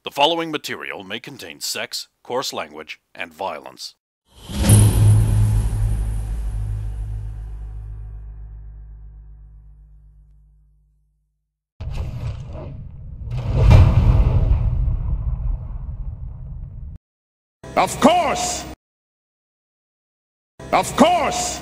The following material may contain sex, coarse language, and violence. Of course! Of course!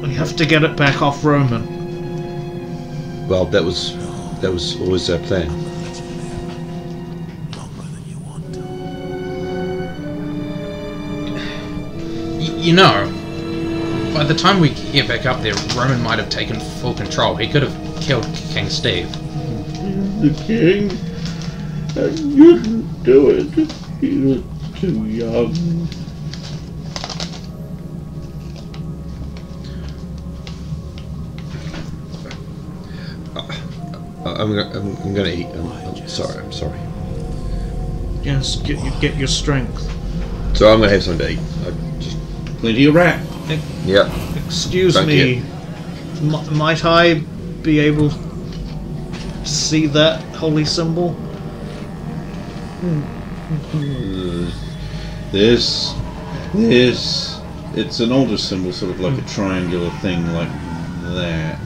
We have to get it back off Roman. Well, that was always our plan. You know, by the time we get back up there, Roman might have taken full control. He could have killed King Steve. The king? You didn't do it. He was too young. I'm gonna eat. I'm sorry. Yes, get your strength. So I'm gonna have something to eat. Plenty of rat. Yeah. Excuse Thank me. Might I be able to see that holy symbol? This, it's an older symbol, sort of like a triangular thing like that.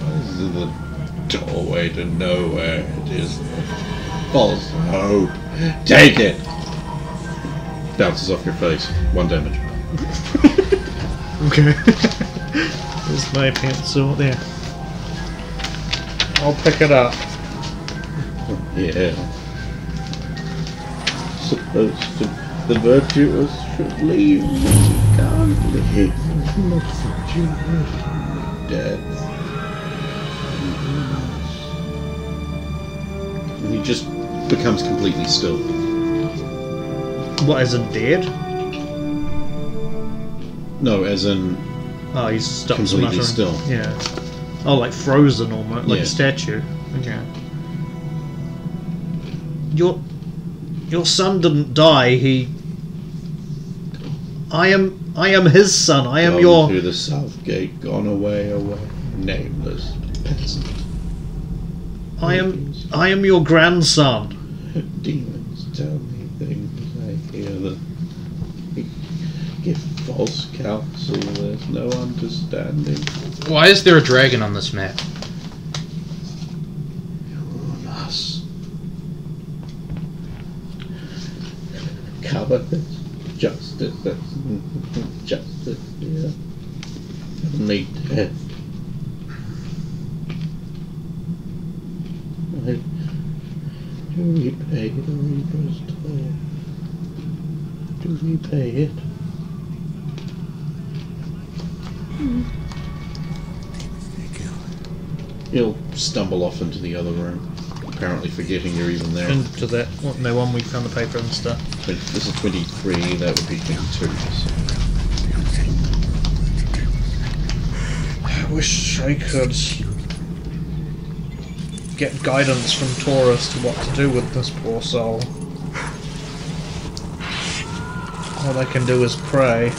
This is the doorway to nowhere. It is false hope. Take it! Bounces off your face. 1 damage. Okay. There's my pencil there. I'll pick it up. Yeah. Supposed to. The virtuous should leave. Can't leave. Death. And he just becomes completely still. What, as in dead? No, as in Oh, he's stopped completely muttering. still. Yeah. Oh, like frozen almost, like Yeah. a statue. Okay. Your son didn't die. I am his son. I am Gone your. through the south gate, gone away, nameless peasant. I am your grandson. Demons tell me things. I hear them. Give false counsel. There's no understanding. Why is there a dragon on this map? Us. Cover this. Justice. Justice. Yeah. Only death. Do we pay the Reaper's toll? Do we pay it? He'll stumble off into the other room, apparently forgetting you're even there. Into that. What, the one we found the paper and stuff. This is 23, that would be 22. I wish I could get guidance from Taurus to what to do with this poor soul. All I can do is pray,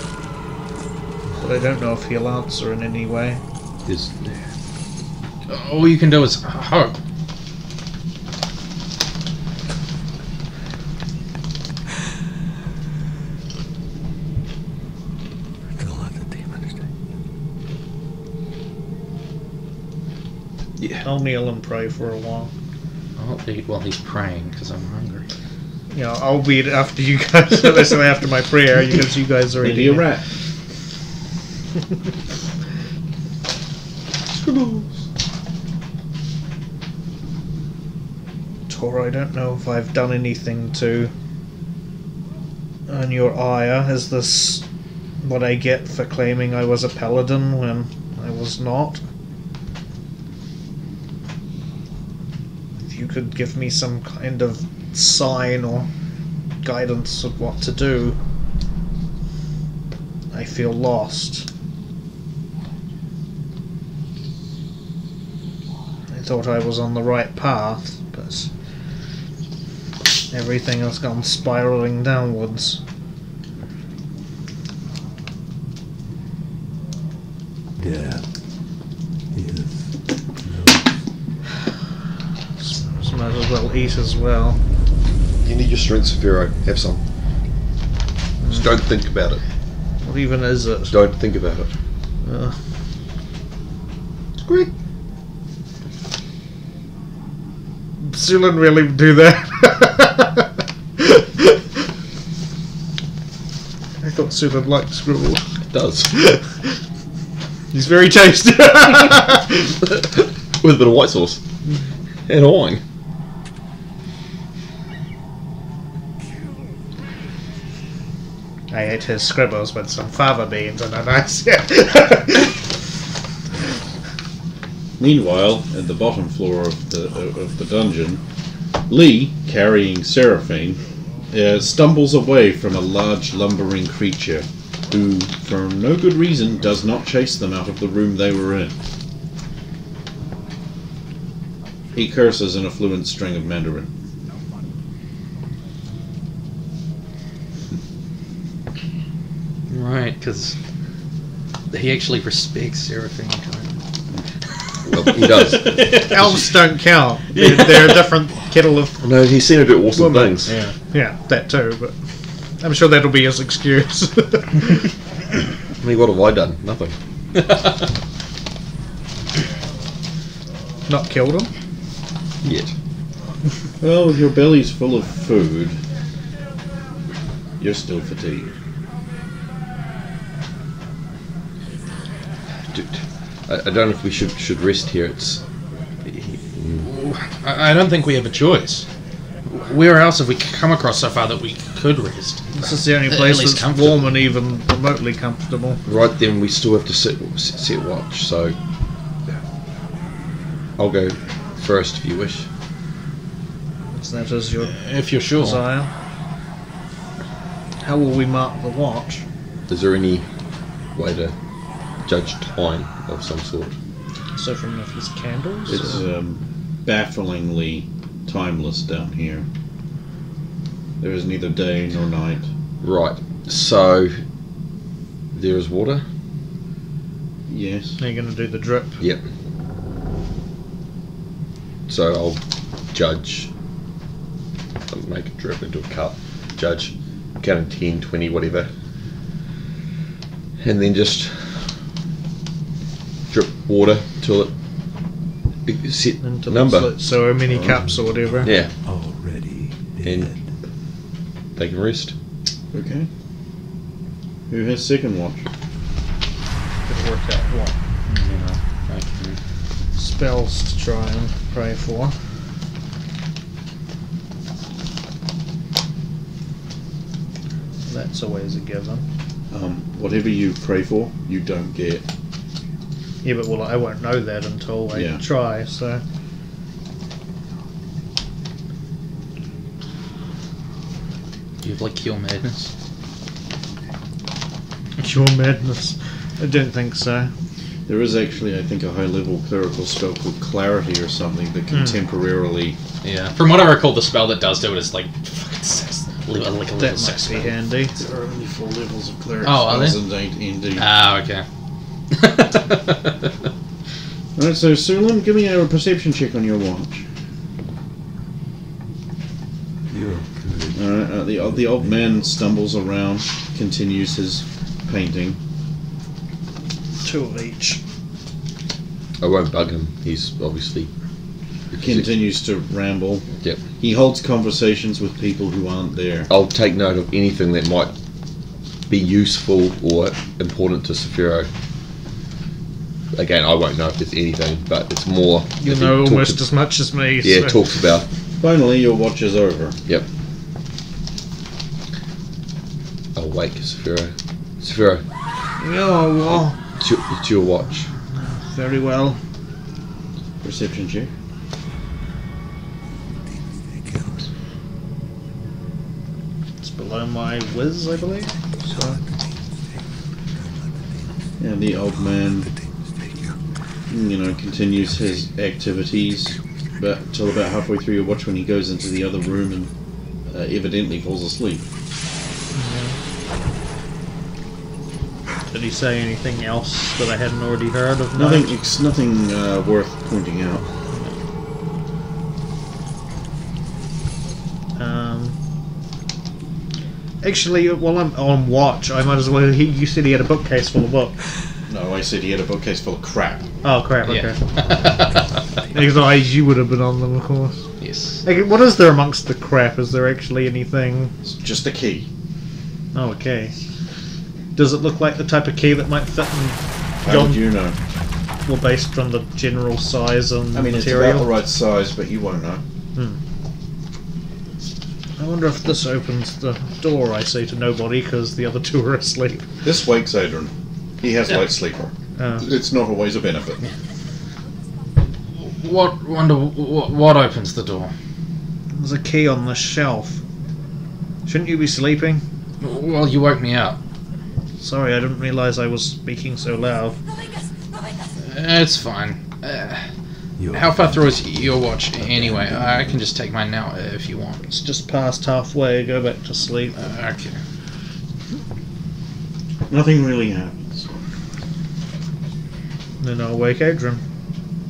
but I don't know if he'll answer in any way. All you can do is hope. I'll kneel and pray for a while. I'll eat while he's praying because I'm hungry. Yeah, I'll be after you guys. Basically, after my prayer, because you guys are Maybe eating. a rat. Tor, I don't know if I've done anything to earn your ire. Is this what I get for claiming I was a paladin when I was not? If you could give me some kind of sign or guidance of what to do, I feel lost. I thought I was on the right path, but everything has gone spiraling downwards. Yeah. Yes. So might as well eat as well. You need your strength, Saphiro. Have some. Just don't think about it. What even is it? Don't think about it. It's great. Sulan really do that? I thought Sulan liked Scribble. It does. He's very tasty. With a bit of white sauce. And wine. I ate his scribbles with some fava beans and a nice. Meanwhile, at the bottom floor of the dungeon, Lee, carrying Seraphine, stumbles away from a large lumbering creature who, for no good reason, does not chase them out of the room they were in. He curses in a fluent string of Mandarin. Right, because he actually respects Seraphine. Well, he does. Elves don't count. They're a different kettle of. No, he's seen her do awesome women. things. Yeah, that too. But I'm sure that'll be his excuse. I mean, what have I done? Nothing. Not killed him. Yet. Well, with your belly's full of food, you're still fatigued. Dude, I don't know if we should rest here. It's. I don't think we have a choice. Where else have we come across so far that we could rest? This is the only At place least that's comfortable. warm and even remotely comfortable. Right then, we still have to set watch, so. I'll go first if you wish. So that is your If you're sure. desire. How will we mark the watch? Is there any way to judge time of some sort? So from if there's candles? It's bafflingly timeless down here. There is neither day nor night. Right, so. There is water? Yes. Are you going to do the drip? Yep. So I'll judge. I'll make a drip into a cup. Judge. Count 10, 20, whatever. And then just drip water till it set Into number. so many cups or whatever. Yeah. Already And dead. they can rest. Okay. Who has second watch? Could work out what spells to try and pray for. That's always a given. Whatever you pray for, you don't get. Yeah, but well, I won't know that until I try, so. You have like Cure Madness. Cure madness. I don't think so. There is actually, I think, a high-level clerical spell called Clarity or something that can temporarily. Yeah. From what I recall, the spell that does do it is like fucking 6. Like a level That 6 might spell. be handy. There are only 4 levels of cleric Oh, are spells in AD&D. Ah, okay. Alright, so Sulan, give me a perception check on your watch. You're good. Alright, the old man stumbles around, continues his painting. 2 of each. I won't bug him. He's obviously. Continues to ramble. Yep. He holds conversations with people who aren't there. I'll take note of anything that might be useful or important to Saphiro. Again, I won't know if there's anything, but it's more. You if he know talks almost ab- as much as me. Yeah, so. talks about. Finally, your watch is over. Yep. I'll wake Saphiro. Saphiro, Oh, well, it's your watch. very well. Perception check. just below my whiz, I believe. So. And the old man, continues his activities, but until about halfway through your watch when he goes into the other room and evidently falls asleep. Did he say anything else that I hadn't already heard of? Nothing worth pointing out. Actually, while I'm on watch, I might as well. You said he had a bookcase full of books. No, I said he had a bookcase full of crap. Oh crap! Okay. Yeah. Otherwise, you would have been on them, of course. Yes. Okay, what is there amongst the crap? Is there actually anything? It's just a key. Oh, okay. Does it look like the type of key that might fit in? How would you know? Well, based on the general size and I mean, material. it's about the right size, but you won't know. I wonder if this opens the door. I say to nobody because the other two are asleep. This wakes Adrian. He has light sleeper. It's not always a benefit. What opens the door? There's a key on the shelf. Shouldn't you be sleeping? Well, you woke me up. Sorry, I didn't realise I was speaking so loud. It's fine. How far through is your watch anyway? I can just take mine now if you want. It's just past halfway. Go back to sleep. Okay. Nothing really happens. Then I'll wake Adrian.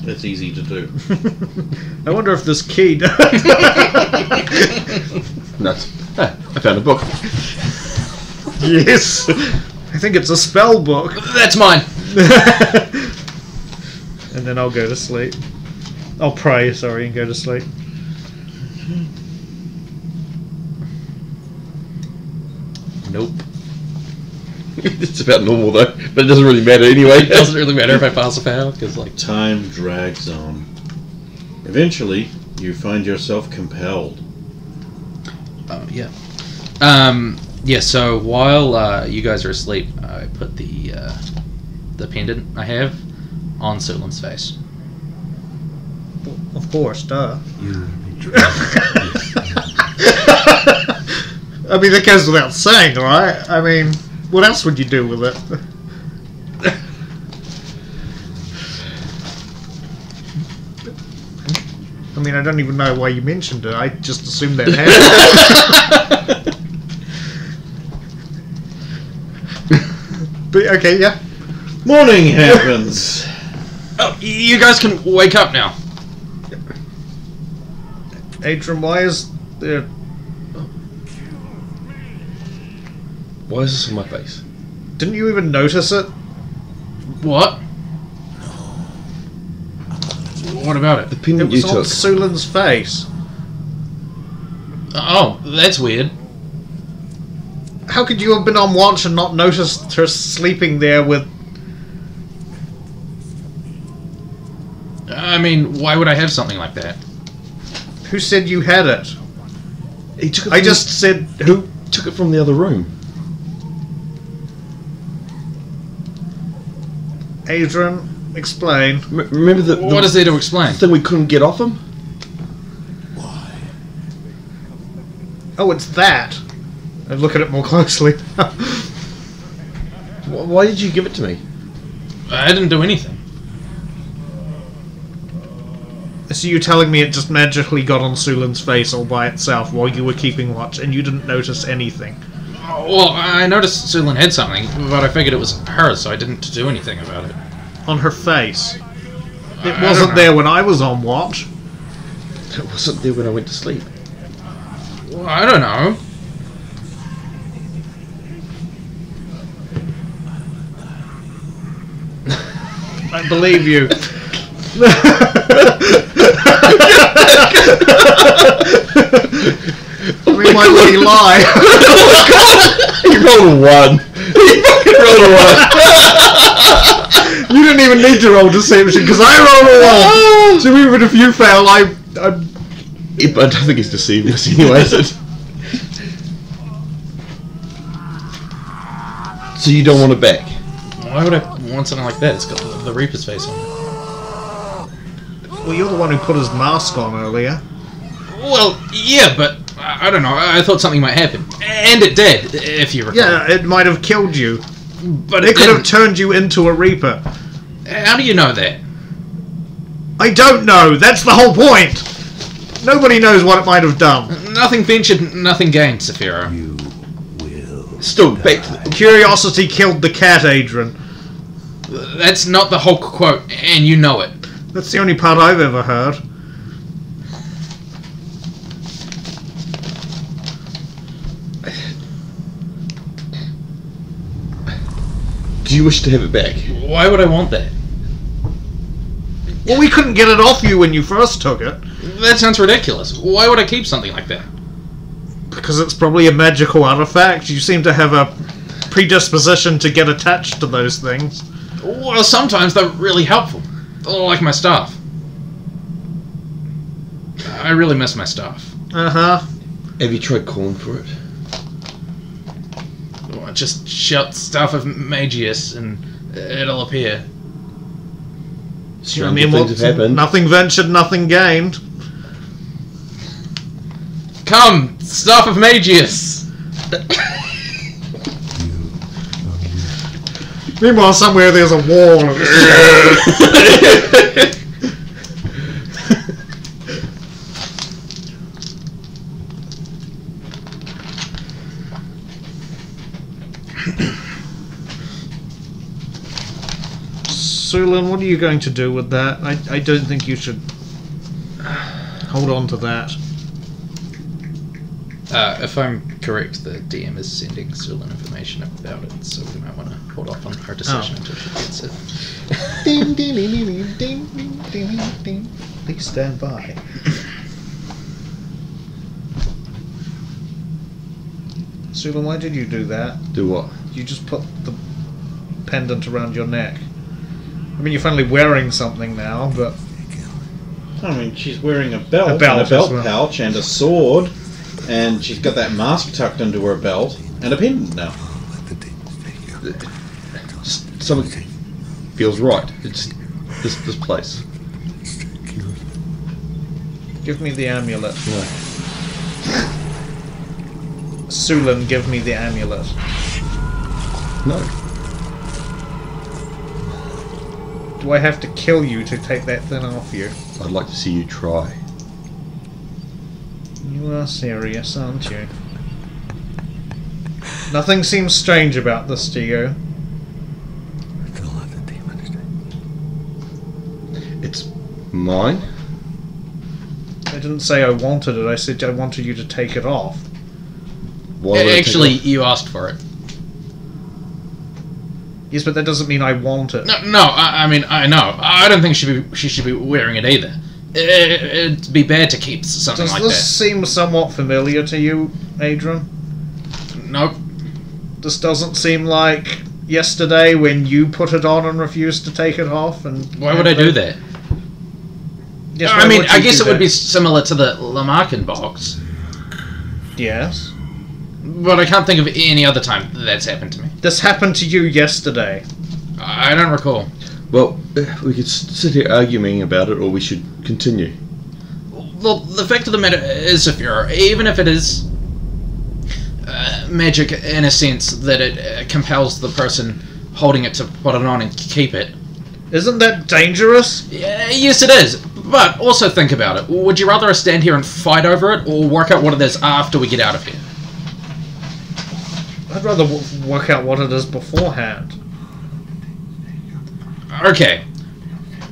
It's easy to do. I wonder if this key... Nuts. Ah, I found a book. Yes! I think it's a spell book. That's mine! And then I'll go to sleep. I'll pray, sorry, and go to sleep. Nope. It's about normal though, but it doesn't really matter anyway. It doesn't really matter if I pass or fail, because like... Time drags on. Eventually, you find yourself compelled. Oh, yeah. Yeah, so while you guys are asleep, I put the pendant I have on Sulan's face. Of course, duh. You I mean, that goes without saying, right? I mean, what else would you do with it? I mean, I don't even know why you mentioned it. I just assumed that happened. But, okay, yeah. Morning happens. Oh, you guys can wake up now. Adrian, why is there... Why is this on my face? Didn't you even notice it? What? What about it? The It pendant you was on took. Sulan's face. Oh, that's weird. How could you have been on watch and not noticed her sleeping there with... I mean, why would I have something like that? Who said you had it? He took it I from just said... Who... took it from the other room. Adrian, explain. Remember the What is there to explain? thing we couldn't get off him? Oh, it's that. I look at it more closely. Why did you give it to me? I didn't do anything. So you're telling me it just magically got on Sulan's face all by itself while you were keeping watch and you didn't notice anything? Well, I noticed Sulan had something, but I figured it was hers, so I didn't do anything about it. On her face? It I wasn't don't there when I was on watch. It wasn't there when I went to sleep. Well, I don't know. I believe you. We might really lie. You rolled a 1. You fucking rolled a 1. You didn't even need to roll deception because I rolled a 1. So even if you fail, I'm... Yeah, but I don't think he's deceiving us anyway, is it? So you don't want it back? Why would I want something like that? It's got the Reaper's face on it. Well, you're the one who put his mask on earlier. Well, yeah, but I don't know. I thought something might happen. And it did, if you recall. Yeah, it might have killed you. But It could have didn't. turned you into a Reaper. How do you know that? I don't know. That's the whole point. Nobody knows what it might have done. Nothing ventured, nothing gained, Saphira. You will. Still, back to the, Curiosity killed the cat, Adrian. That's not the whole quote, and you know it. That's the only part I've ever heard. do you wish to have it back? Why would I want that? Well, we couldn't get it off you when you first took it. That sounds ridiculous. Why would I keep something like that? Because it's probably a magical artifact. You seem to have a predisposition to get attached to those things. Well, sometimes they're really helpful. Like my staff. I really miss my staff. Uh-huh. Have you tried calling for it? Well, just shout Staff of Magius and it'll appear. Stranger things have happened. Nothing ventured, nothing gained. Come, Staff of Magius! Meanwhile, somewhere there's a wall. Sulin, what are you going to do with that? I don't think you should hold on to that. If I'm correct, the DM is sending Sulin information about it, so we might want to hold off on our decision until she gets it. Ding, ding, ding, ding, ding, ding, ding, ding, ding. Please stand by. Sulin, why did you do that? Do what? You just put the pendant around your neck. I mean, you're finally wearing something now, but... I mean, she's wearing a belt, A belt and a belt as well. pouch, and a sword, and she's got that mask tucked into her belt, and a pendant now. Something feels right. It's this place. Give me the amulet. Sulin, give me the amulet. No. Do I have to kill you to take that thing off you? I'd like to see you try. You are serious, aren't you? Nothing seems strange about this to you. It's mine? I didn't say I wanted it, I said I wanted you to take it off. Why would I take Actually, it off? you asked for it. Yes, but that doesn't mean I want it. No, I mean, I know. I don't think she should be wearing it either. It'd be bad to keep something Does like this that. seem somewhat familiar to you, Adrian? Nope. This doesn't seem like yesterday when you put it on and refused to take it off. And Why would I do that? Yes, I why mean, would you I guess do it would that? be similar to the Lamarckin box, Yes. but I can't think of any other time that's happened to me. This happened to you yesterday. I don't recall. Well, we could sit here arguing about it, or we should continue. Well, the fact of the matter is, even if it is magic in a sense that it compels the person holding it to put it on and keep it. Isn't that dangerous? Yes, it is. But also think about it. Would you rather us stand here and fight over it, or work out what it is after we get out of here? I'd rather work out what it is beforehand. Okay.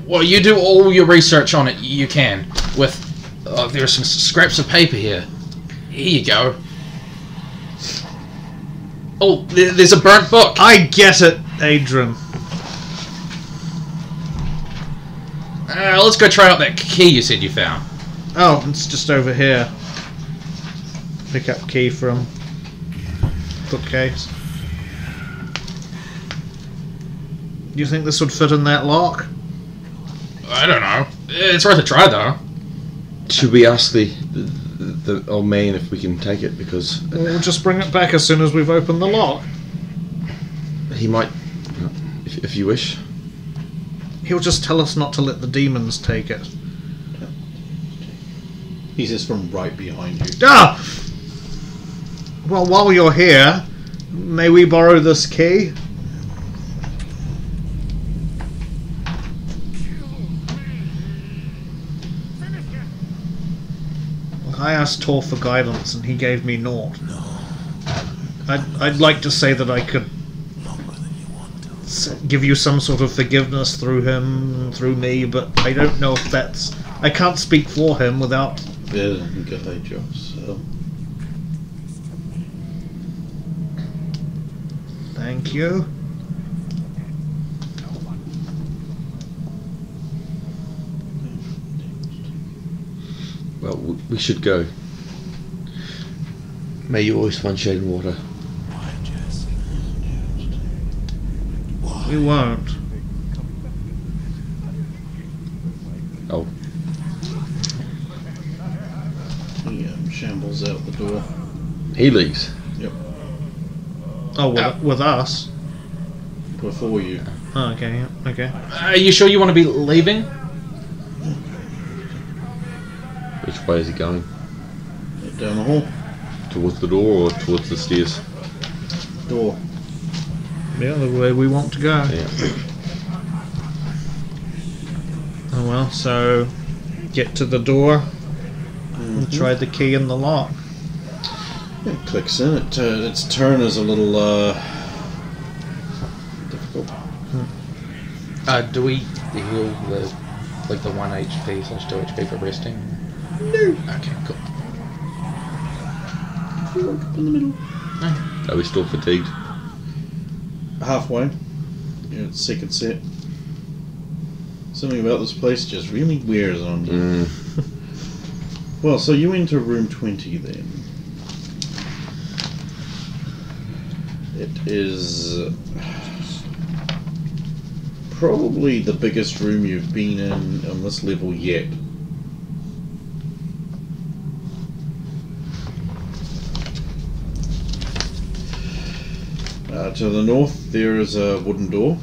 Well, you do all your research on it you can. With there are some scraps of paper here. Here you go. Oh, there's a burnt book. I get it, Adrian. Let's go try out that key you said you found. Oh, it's just over here. Pick up key from bookcase. Do you think this would fit in that lock? I don't know. It's worth a try, though. Should we ask the old man if we can take it? Because We'll just bring it back as soon as we've opened the lock. he might, if you wish. He'll just tell us not to let the demons take it. He says from right behind you. Ah! Well, while you're here, may we borrow this key? I asked Tor for guidance and he gave me naught. I'd like to say that I could give you some sort of forgiveness through him, through me, but I don't know if that's... I can't speak for him without... Guide yourself. Thank you. Well, we should go. May you always find shade and water. We won't. Oh, He shambles out the door. he leaves. Yep. Oh, with us? Before you. Oh, okay, yeah, okay. Are you sure you want to be leaving? Which way is he going? Down the hall. Towards the door or towards the stairs? Door. Yeah, the way we want to go. Yeah. Oh well, so get to the door and try the key in the lock. It clicks in. Its turn is a little difficult. Do we heal the 1 HP / 2 HP for resting? No. Okay, cool. Up in the middle. Are we still fatigued? Halfway. Yeah, it's second set. Something about this place just really wears on you. Well, so you enter room 20 then. It is probably the biggest room you've been in on this level yet. To the north there is a wooden door.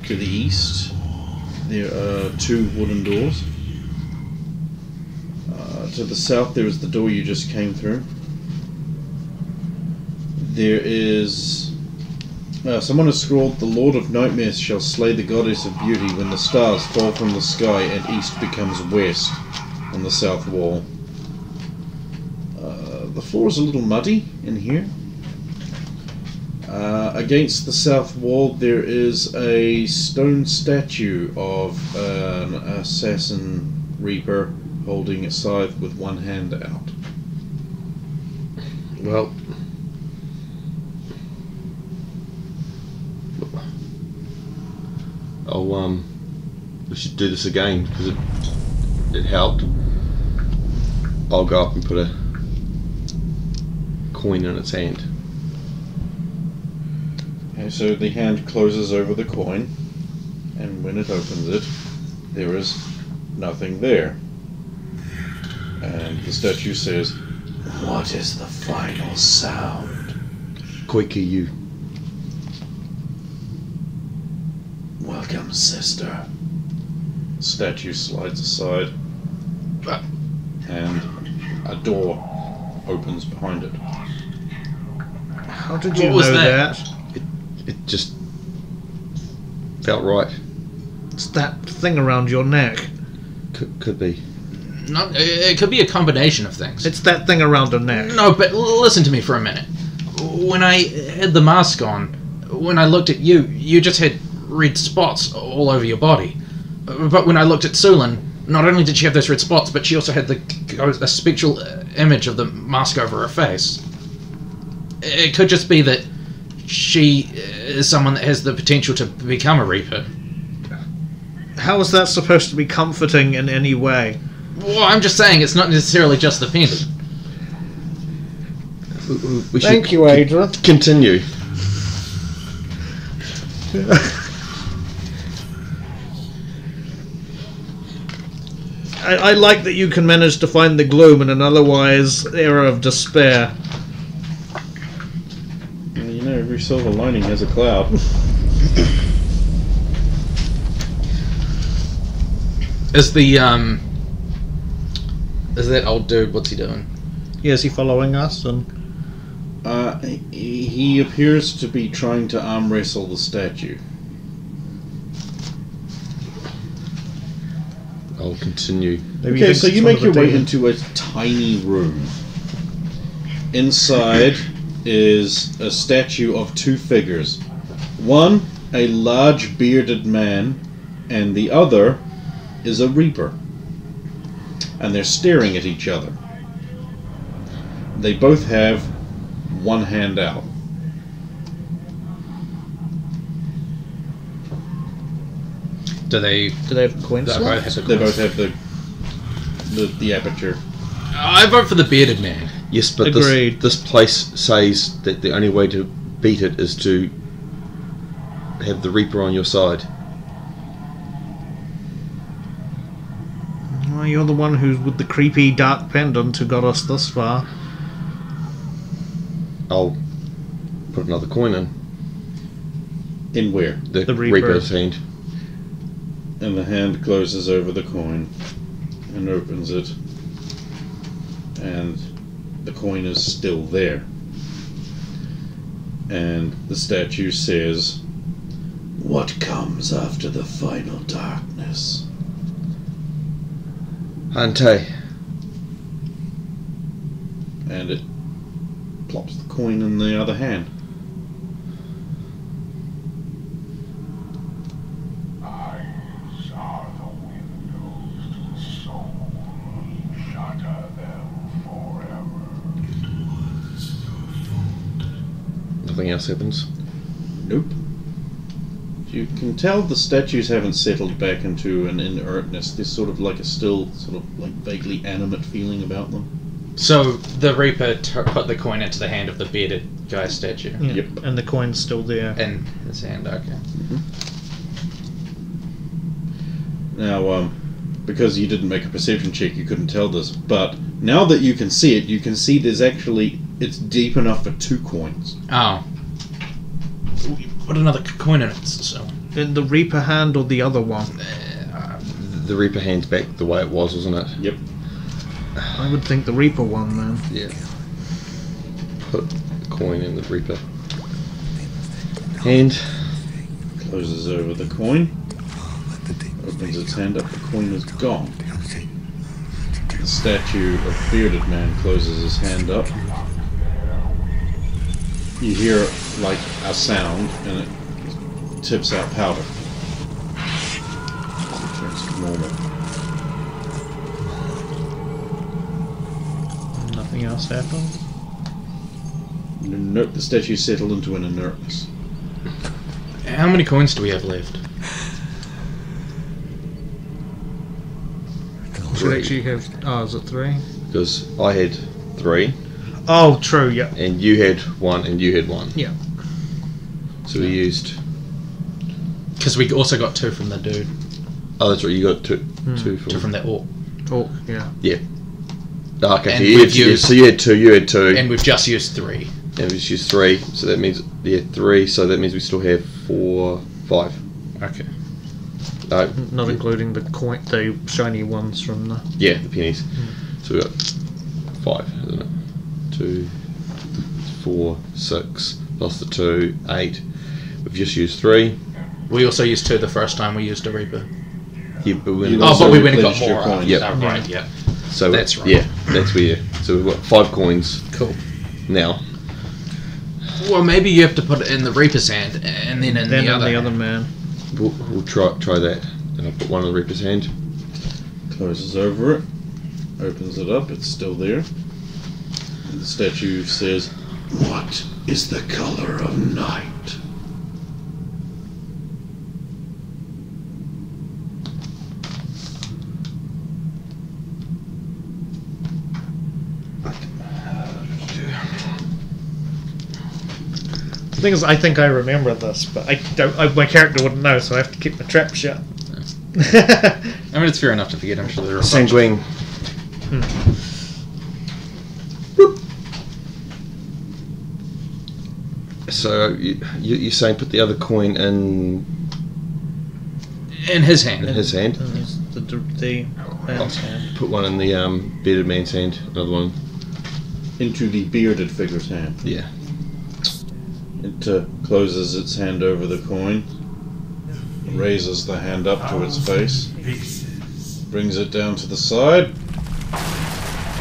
To the east there are 2 wooden doors. To the south there is the door you just came through. There is... someone has scrawled, "The Lord of Nightmares shall slay the Goddess of Beauty when the stars fall from the sky and east becomes west," on the south wall. The floor is a little muddy in here. Against the south wall there is a stone statue of an assassin reaper holding a scythe with one hand out. Well, we should do this again because it helped. I'll go up and put a coin in its hand. Okay, so the hand closes over the coin, and when it opens it, there is nothing there. And the statue says, "What is the final sound?" Koiki, you. "Welcome, sister." The statue slides aside, and a door opens behind it. How did you What was know that? that? It just felt right. It's that thing around your neck. Could be. Not, it could be a combination of things. It's that thing around her neck. No, but listen to me for a minute. When I had the mask on, when I looked at you, you just had red spots all over your body. But when I looked at Sulin, not only did she have those red spots, but she also had a spectral image of the mask over her face. It could just be that she is someone that has the potential to become a Reaper. How is that supposed to be comforting in any way? Well, I'm just saying it's not necessarily just the pendant. We should Thank you, Adrian. continue. I like that you can manage to find the gloom in an otherwise era of despair. Well, you know, every silver lining has a cloud. Is the Is that old dude? What's he doing? Yeah, is he following us? And He appears to be trying to arm wrestle the statue. I'll continue. maybe Okay, so you make your way into a tiny room. Inside is a statue of two figures. One, a large bearded man, and the other is a reaper. And they're staring at each other. They both have one hand out. Do they? Do they have coin They slots? both have the They coins? both have the aperture. I vote for the bearded man. Yes, but Agreed. this place says that the only way to beat it is to have the Reaper on your side. Well, you're the one who's with the creepy dark pendant who got us this far. I'll put another coin in. In where? The Reaper. Reaper's hand. And the hand closes over the coin and opens it. And the coin is still there. And the statue says, "What comes after the final darkness?" Ante. And it plops the coin in the other hand. Eyes are the windows to the soul. Shatter them forever. Nothing else happens. Nope. You can tell the statues haven't settled back into an inertness. There's sort of like a still, sort of like vaguely animate feeling about them. So the Reaper put the coin into the hand of the bearded guy statue. Yeah. Yep. And the coin's still there. In his hand, okay. Now, because you didn't make a perception check, you couldn't tell this. But now that you can see it, you can see there's actually, it's deep enough for 2 coins. Oh. Put another coin in it, so. In the Reaper hand or the other one? The Reaper hand's back the way it was, wasn't it? Yep. I would think the Reaper one then. Yeah. Put the coin in the Reaper hand. Closes over the coin. Opens its hand up, the coin is gone. The statue of bearded man closes his hand up. You hear like a sound and it tips out powder. It turns to normal. Nothing else happened. Nope, the statue settled into an inertness. How many coins do we have left? Should actually have. Oh, is it 3? Because I had 3, Oh, true, yeah. and you had 1, and you had 1. Yeah. So we used. Because we also got 2 from the dude. Oh, that's right. You got 2 2 from. from the orc. Oh, yeah. Yeah. Oh, okay. And So you, we've had, yeah, used- so you had 2. You had 2. And we've just used 3. And we just used 3. So that means 3. So that means we still have 4, 5. Okay. No. Not including the coin, the shiny ones from the. Yeah, the pennies. So we got 5, isn't it? 2, 4, 6 plus the 2, 8. We've just used 3. We also used 2 the first time we used a Reaper. Yeah, but we You Oh, also but we went and got replenished your more. coins. Yep. Oh, right, yeah. so that's right. Yeah, that's where. So we've got 5 coins Cool. now. Well, maybe you have to put it in the Reaper's hand and then in Then the on other. the other man. We'll try that. And I'll put one in the Reaper's hand. Closes over it. Opens it up. It's still there. And the statue says, "What is the color of night?" The thing is, I think I remember this, but I don't. My character wouldn't know, so I have to keep my trap shut. I mean, it's fair enough to forget. I'm sure there are a bunch of- Sanguine. So you're saying put the other coin in in his hand. his hand? And there's the Man's hand. Put one in the bearded man's hand. Another one. Into the bearded figure's hand. Yeah. It closes its hand over the coin, raises the hand up to its face, brings it down to the side,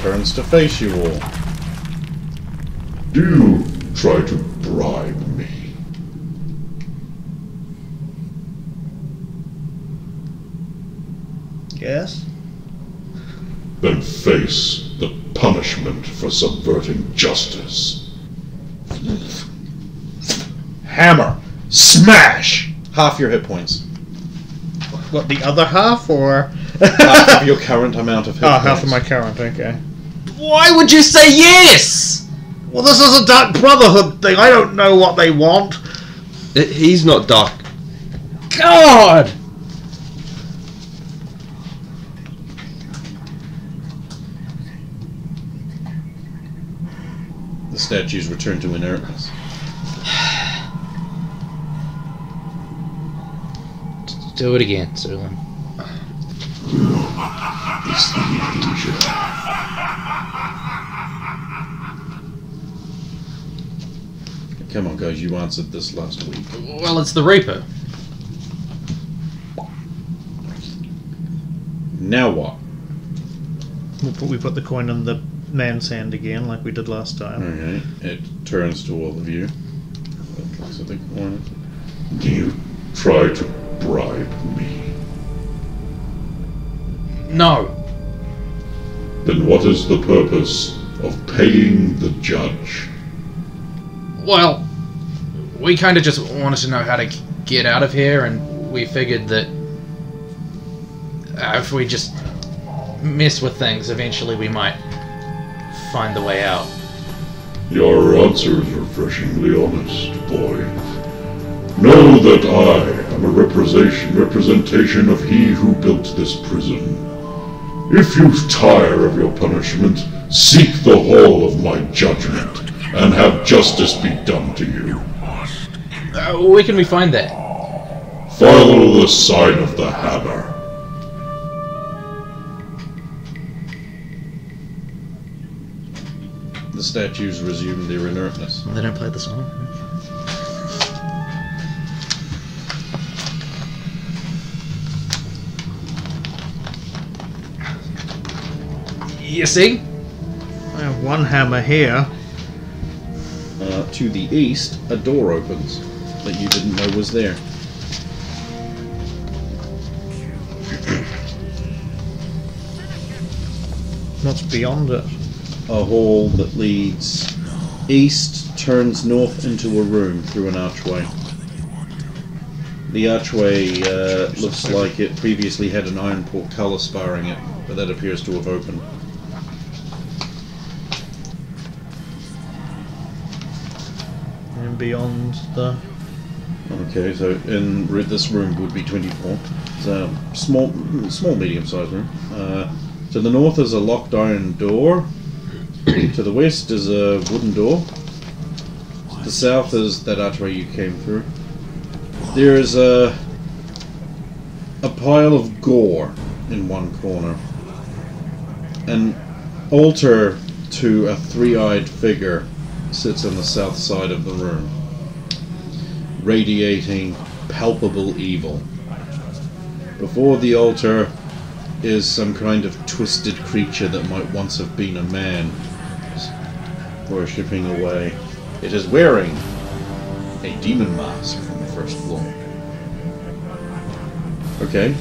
turns to face you all. Do you try to bribe me? Yes? Then face the punishment for subverting justice. Hammer! Smash! Half your hit points. What, the other half, or? Half of your current amount of hit points. Half of my current, okay. Why would you say yes? Well, this is a Dark Brotherhood thing. I don't know what they want. He's not dark. God! The statues return to inertness. Do it again, Sulin. Come on, guys, you answered this last week. Well, it's the Reaper. Now what? We put the coin in the man's hand again, like we did last time. Okay, it turns to all of you. Looks at the coin. Do you try to bribe me? No. Then what is the purpose of paying the judge? Well, we kind of just wanted to know how to get out of here, and we figured that if we just mess with things, eventually we might find the way out. Your answer is refreshingly honest, boy. Know that I am a representation of he who built this prison. If you tire of your punishment, seek the hall of my judgment, and have justice be done to you. Where can we find that? Follow the sign of the hammer. The statues resume their inertness. They don't play the song. You see? I have one hammer here. To the east, a door opens that you didn't know was there. What's beyond it? A hall that leads east turns north into a room through an archway. The archway looks like it previously had an iron portcullis barring it, but that appears to have opened. And beyond the... Okay, so in this room would be 24. It's a small, medium-sized room. To the north is a locked iron door. To the west is a wooden door. To the south is that archway you came through. There is a pile of gore in one corner. An altar to a three-eyed figure sits on the south side of the room, radiating palpable evil. Before the altar is some kind of twisted creature that might once have been a man, worshipping away. It is wearing a demon mask from the first floor. Okay.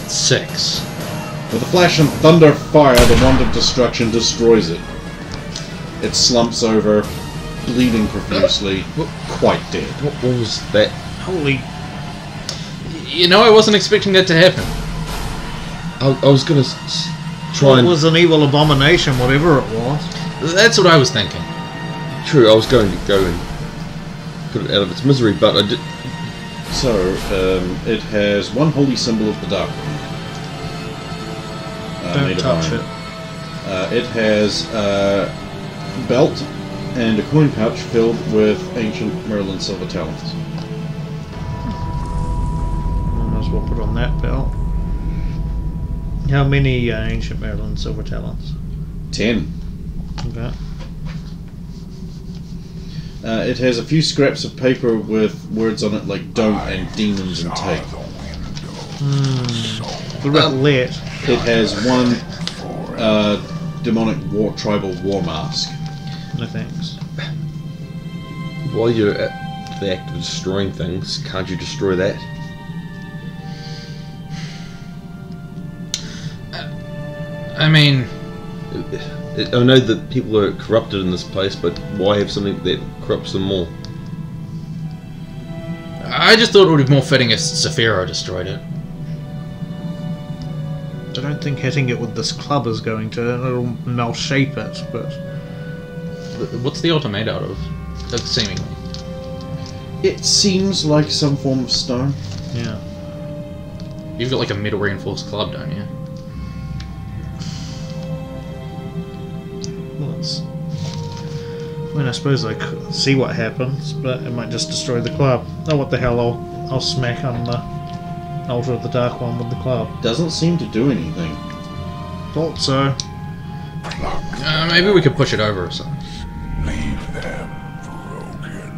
Six. With a flash and thunder fire, the wand of destruction destroys it. It slumps over, bleeding profusely, quite dead. What was that? Holy... You know, I wasn't expecting that to happen. I was gonna try It and... was an evil abomination, whatever it was. That's what I was thinking. True, I was going to go and put it out of its misery, but I did... So, it has one holy symbol of the Dark One. Don't made of touch iron. it. It has a belt and a coin pouch filled with ancient Merlin silver talents. swap it on that belt. How many Ancient Merlin Silver Talons? 10. Okay. It has a few scraps of paper with words on it like "don't" and "demons" and "take." What about lit? It has one demonic tribal war mask. No thanks. While you're at the act of destroying things, can't you destroy that? I mean, I know that people are corrupted in this place, but why have something that corrupts them more? I just thought it would be more fitting if Saphira destroyed it. I don't think hitting it with this club is going to. It'll malshape it, but... What's the altar made out of? Seemingly. It seems like some form of stone. Yeah. You've got like a metal reinforced club, don't you? Well, it's... I mean, I suppose I could see what happens, but it might just destroy the club. Oh, what the hell, I'll smack on the Altar of the Dark One with the club. Doesn't seem to do anything. Thought so. Maybe we could push it over or something. Leave them broken.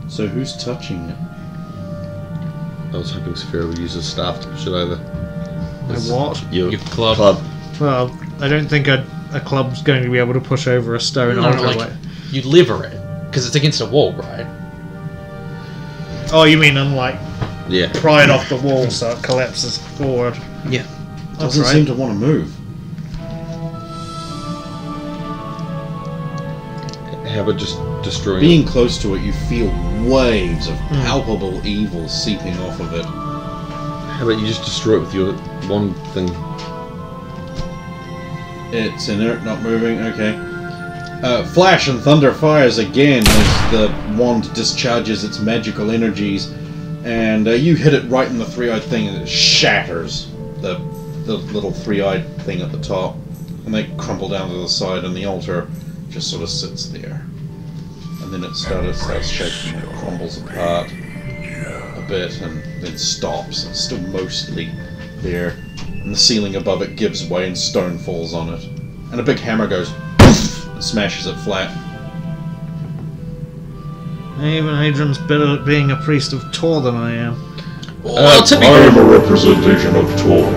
So who's touching it? I was hoping Saphira would use his staff to push it over. My what? Your Club. Well, I don't think a club's going to be able to push over a stone No, altar. like, you lever it, because it's against a wall, right? Oh, you mean unlike Yeah. pry it off the wall so it collapses forward? Yeah. That's Doesn't right. seem to want to move. How about just destroying Being it? close to it, you feel waves of palpable evil seeping off of it. How about you just destroy it with your one thing? It's inert, not moving. Okay. Flash and thunder fires again as the wand discharges its magical energies, and you hit it right in the three-eyed thing, and it shatters the little three-eyed thing at the top, and they crumple down to the side, and the altar just sort of sits there. And then it starts shaking, and it crumbles apart a bit, and then stops. It's still mostly there, and the ceiling above it gives way, and stone falls on it, and a big hammer goes poof, and smashes it flat. Even Adrian's better at being a priest of Tor than I am. Well, to be I am a representation of Tor.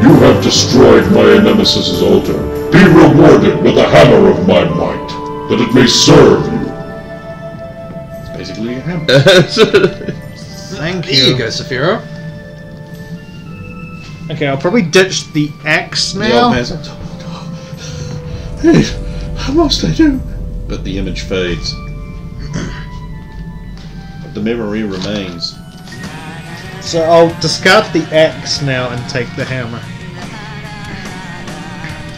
You have destroyed my nemesis's altar. Be rewarded with a hammer of my might, that it may serve you. It's basically a hammer. Thank There you. you go, Saphira. Okay, I'll probably ditch the axe The old now. man's like, hey, what must I do? But the image fades. But the memory remains. So I'll discard the axe now and take the hammer.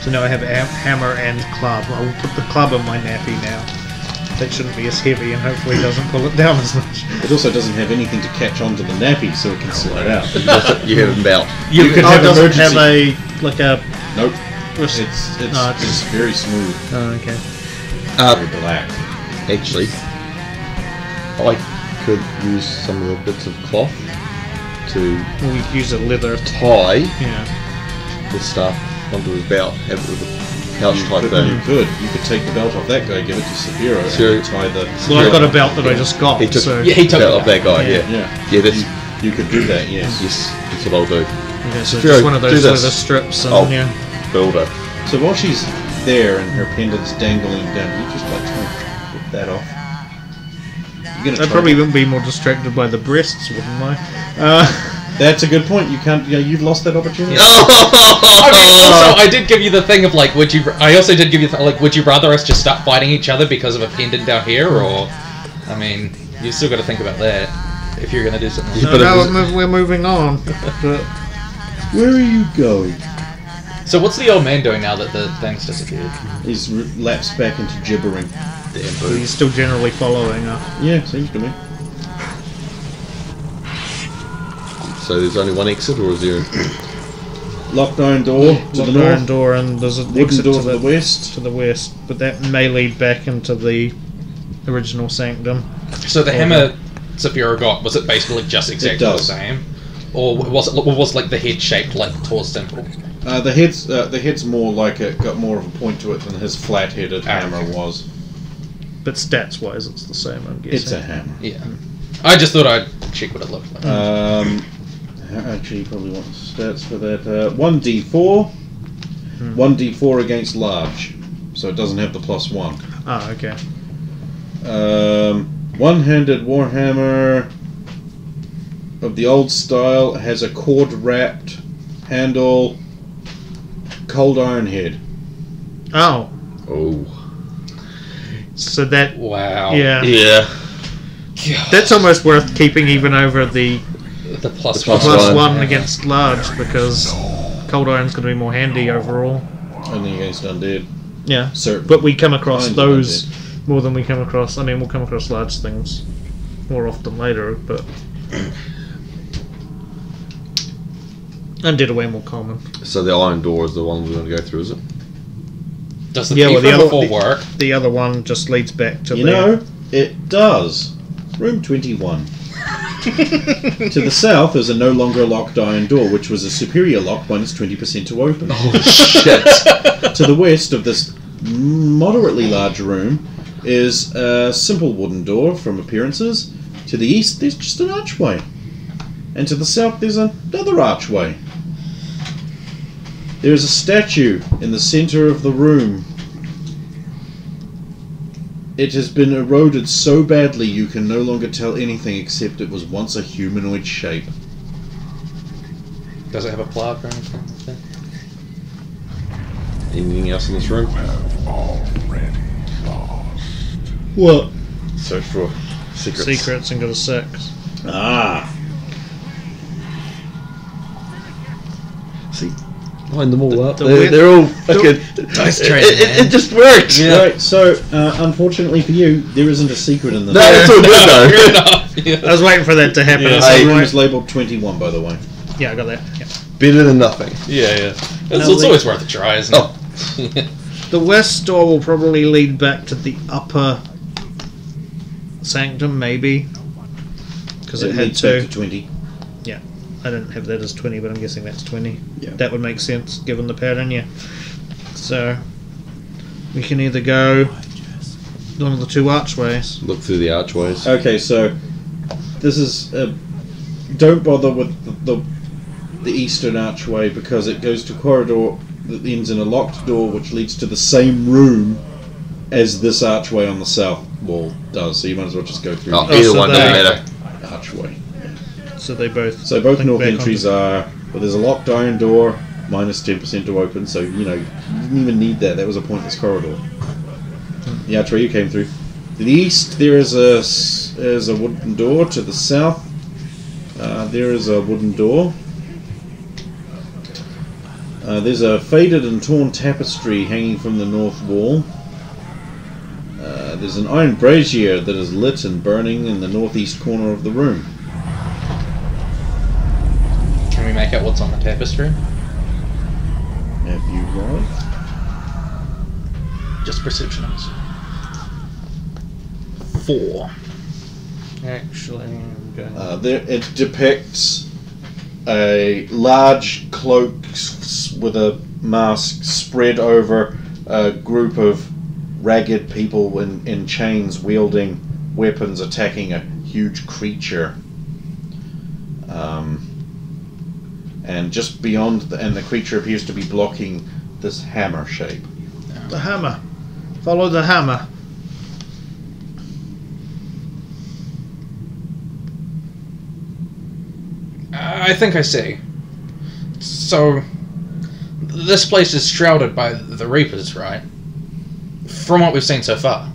So now I have a hammer and club. I'll put the club in my nappy now. That shouldn't be as heavy and hopefully doesn't pull it down as much. It also doesn't have anything to catch onto the nappy, so it can slide out. You have him belt. You could Oh, have it doesn't emergency. have a like a. Nope. wrist- It's No, it's- just very smooth, Oh, okay. very black. Actually, I could use some of the bits of cloth to Well, we use a leather. tie Yeah. the stuff onto his belt, have it with a pouch type You thing. could. You could take the belt off that guy, give it to Saphira, Sure. and tie the. Well, I've got a belt that I just got. He took so Yeah, he the took belt it of that guy, Yeah. yeah. Yeah. That's You could do that, yes. that's what I'll do. okay, so Sure, just one of do those this. leather strips and Oh. yeah. Builder. So while she's there and her pendant's dangling down, you just like try and rip that off. You're gonna I try probably to- wouldn't be more distracted by the breasts, wouldn't I? That's a good point. You can't. Yeah, you've lost that opportunity. I mean, also, I did give you the thing of like, would you? I also did give you like, would you rather us just start fighting each other because of a pendant down here, or? I mean, you still got to think about that if you're gonna do something. Like No, But it no, was- we're moving on. But Where are you going? that. So what's the old man doing now that the thing's disappeared? He's lapsed back into gibbering. he's still generally following her. Yeah, seems to me. So there's only one exit, or is there? Lockdown door to the Lockdown north. door, and there's an Wooden exit door to to the west. to the west, but that may lead back into the original sanctum. So the hammer Saphira got, was it basically just exactly the same? Or was like the head shaped like Tor's temple? The head's more like it got more of a point to it than his flat-headed hammer was. But stats-wise, it's the same, I'm guessing. It's a hammer. Yeah. I just thought I'd check what it looked like. Actually, you probably want the stats for that. 1d4. 1d4 against large. So it doesn't have the +1. Ah, okay. One-handed warhammer of the old style, has a cord-wrapped handle, cold iron head. Oh. Oh. So that... Wow. Yeah. Yeah. That's almost worth keeping even over the The plus The plus +1 one. against large, because cold iron's going to be more handy overall. Only against undead. Yeah. Certain. But we come across kinds of those more than we come across... I mean, we'll come across large things more often later, but... Undead are way more common. So the iron door is the one we're going to go through, is it? Does the Yeah, well, the P4 other- work? The other one just leads back to You know, it does. Room 21. To the south is a no longer locked iron door, which was a superior lock minus 20% to open. Oh, shit. To the west of this moderately large room is a simple wooden door from appearances. To the east, there's just an archway. And to the south, there's another archway. There is a statue in the center of the room. It has been eroded so badly you can no longer tell anything except it was once a humanoid shape. Does it have a plaque or anything like that? Anything else in this room? Already lost. What? Search for secrets. secrets and got a 6. Ah. See, line them all up. the They're, weird- they're all fucking. Dice it, training, man. it just worked. Right, so unfortunately for you, there isn't a secret in this. No, it's all good though. Fair enough. Yeah. I was waiting for that to happen. Yeah, at so some the room point. is labelled 21, by the way. Yeah, I got that. Yeah. Better than nothing. Yeah. It's No, always worth a try, isn't Oh. it? The west door will probably lead back to the upper sanctum, maybe, because it had leads back 2. to 20. I don't have that as 20, but I'm guessing that's 20. Yeah. That would make sense given the pattern, yeah. So we can either go one of the 2 archways. Look through the archways. Okay, so this is don't bother with the eastern archway because it goes to a corridor that ends in a locked door which leads to the same room as this archway on the south wall does. So you might as well just go through Oh, the either so one doesn't matter. archway. So they both. So both link north back entries onto- are. Well, there's a locked iron door, minus 10% to open. So you know you didn't even need that. That was a pointless corridor. The archway you came through. To the east, there is a wooden door. To the south, there is a wooden door. There's a faded and torn tapestry hanging from the north wall. There's an iron brazier that is lit and burning in the northeast corner of the room. Can we make out what's on the tapestry? Have you rolled? Just perception. 4. Actually, I'm going. There, it depicts a large cloak with a mask spread over a group of ragged people in chains wielding weapons attacking a huge creature. And just beyond, and the creature appears to be blocking this hammer shape. The hammer. Follow the hammer. I think I see. So, this place is shrouded by the Reapers, right? From what we've seen so far.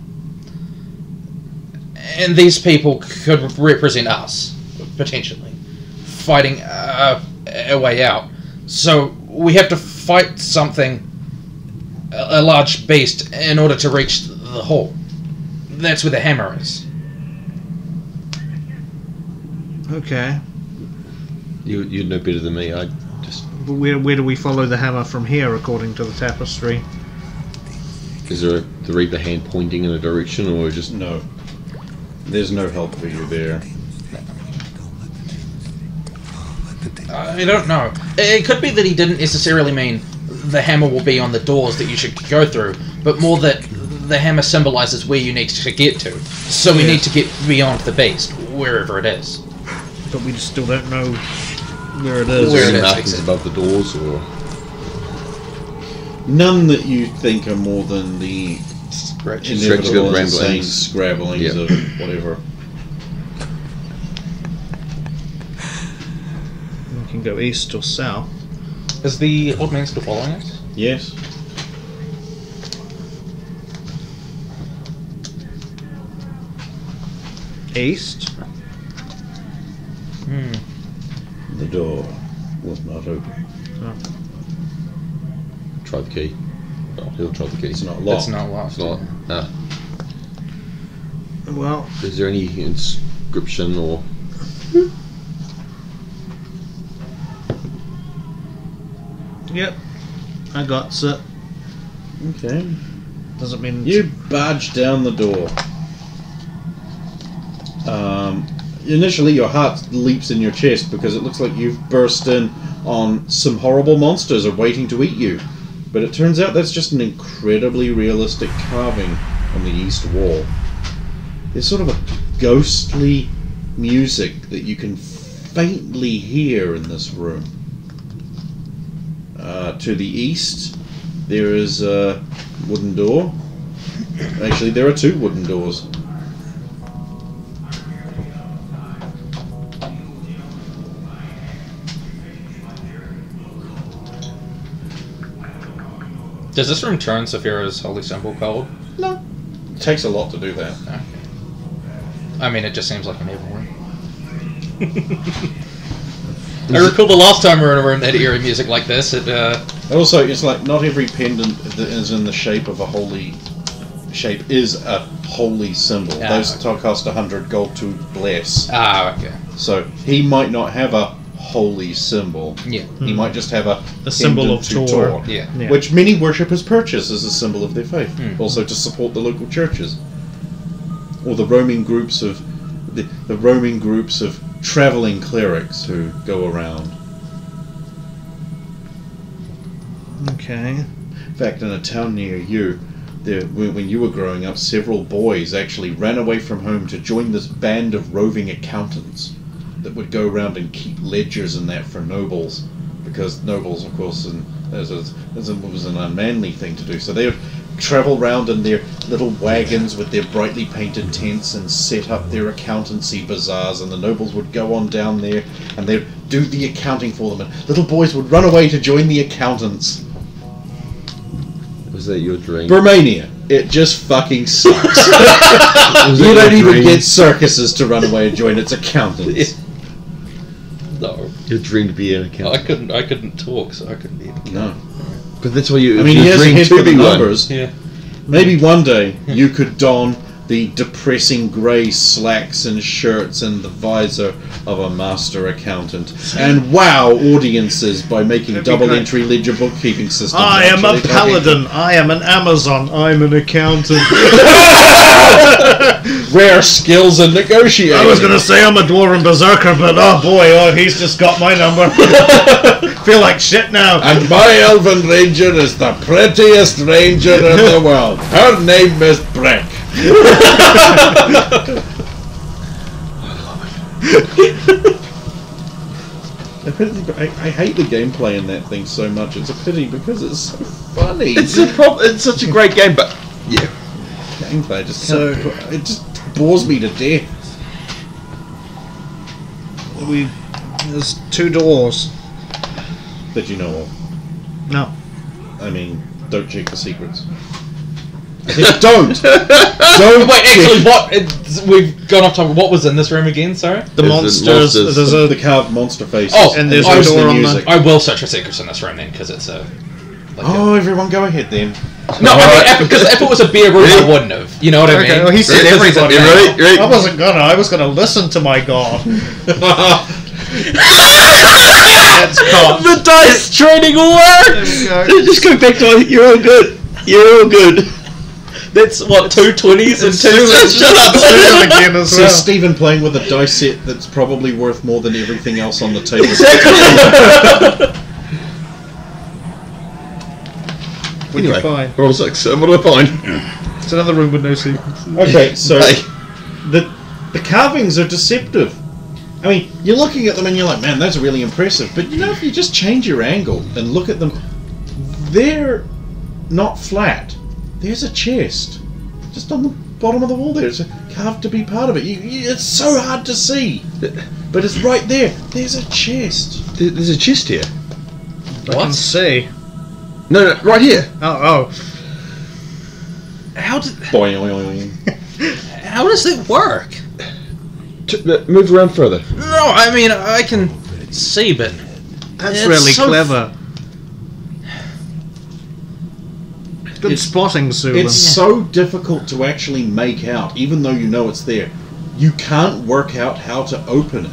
And these people could represent us, potentially, fighting a way out. So, we have to fight something, a large beast, in order to reach the hall. That's where the hammer is. Okay. You'd know better than me. I just. But where do we follow the hammer from here, according to the tapestry? Is there the Reaper hand pointing in a direction, or just No. There's no help for you there. I don't know. It could be that he didn't necessarily mean the hammer will be on the doors that you should go through, but more that the hammer symbolizes where you need to get to. So we need to get beyond the beast, wherever it is. But we still don't know where it is. Where Is it there is, markings above the doors, or None that you think are more than the inevitable ramblings. insane scrabblings Yeah. of whatever. We can go east or south. Is the old man still following us? Yes. East? The door was not open. try the key? Oh, he'll try the key. It's not locked. It's not locked. It's not. Ah. Well, Is there any inscription or? yep. I got it. Okay. Doesn't mean You barge down the door. Initially, your heart leaps in your chest because it looks like you've burst in on some horrible monsters are waiting to eat you. But it turns out that's just an incredibly realistic carving on the east wall. There's sort of a ghostly music that you can faintly hear in this room. To the east, there is a wooden door. Actually, there are two wooden doors. Does this room turn Saphira's holy symbol cold? No. It takes a lot to do that. Okay. I mean, it just seems like an evil room. I recall the last time we were in a room that had eerie music like this. Also, it's like not every pendant that is in the shape of a holy shape is a holy symbol. Ah, Those cost 100 gold to bless. okay. So he might not have a holy symbol. Yeah. He might just have a symbol of pendant to Tor. Yeah. Yeah. which many worshippers purchase as a symbol of their faith. Hmm. Also to support the local churches, or the roaming groups of the roaming groups of traveling clerics who go around. Okay. In fact, in a town near you, when you were growing up, several boys actually ran away from home to join this band of roving accountants that would go around and keep ledgers and that for nobles, because nobles, of course, was an unmanly thing to do. So they would travel around in their little wagons with their brightly painted tents and set up their accountancy bazaars, and the nobles would go on down there and they'd do the accounting for them, and little boys would run away to join the accountants. Was that your dream? Romania. It just fucking sucks. You don't even get circuses to run away and join its accountants. No. Your dream to be an accountant. I couldn't talk, so I couldn't be an accountant. No. But that's why you. I mean, he has a head for the one. numbers. Yeah. Maybe one day you could don the depressing grey slacks and shirts and the visor of a master accountant and wow audiences by making That'd be double great. entry ledger bookkeeping systems. I am a actually. paladin. I am an Amazon. I'm an accountant. Rare skills in negotiating. I was going to say I'm a dwarven berserker, but oh boy, he's just got my number. Feel like shit now. And my elven ranger is the prettiest ranger in the world. Her name is Breck. I hate the gameplay in that thing so much. It's a pity because it's so funny. It's such a great game, but yeah. Gameplay just it just bores me to death. There's two doors. That you know of. No. I mean, don't check the secrets. Don't. Wait, actually, we've gone off topic. What was in this room again? Sorry. The There's monsters. monsters. There's a. The carved monster faces. Oh, and there's I a was door the on music. the. I will search for secrets in this room then, because it's a. Everyone go ahead then. No, I mean, because if it was a beer room, I wouldn't have. You know what I mean? Okay, well, he said Ready? everybody. You ready? Ready? I wasn't gonna. I was gonna listen to my god. That's caught. The dice training works! There we go. Just go back to you're all good. You're all good. That's what, 2 20s and 2 Shut up, Susan again as So well. Stephen playing with a dice set that's probably worth more than everything else on the table. Anyway, fine. roll a 6. What do I find? It's another room with no sequences. Okay, so Hey. the carvings are deceptive. I mean, you're looking at them and you're like, man, those are really impressive. But you know, if you just change your angle and look at them, they're not flat. There's a chest just on the bottom of the wall there. It's carved to be part of it. It's so hard to see. But it's right there. There's a chest. There's a chest here. I can see. No, right here. Oh. How did... Boing. How does it work? Move around further. No, I mean, I can see, but... That's It's really so clever. Good spotting, Sulan. It's so difficult to actually make out, even though you know it's there. You can't work out how to open it.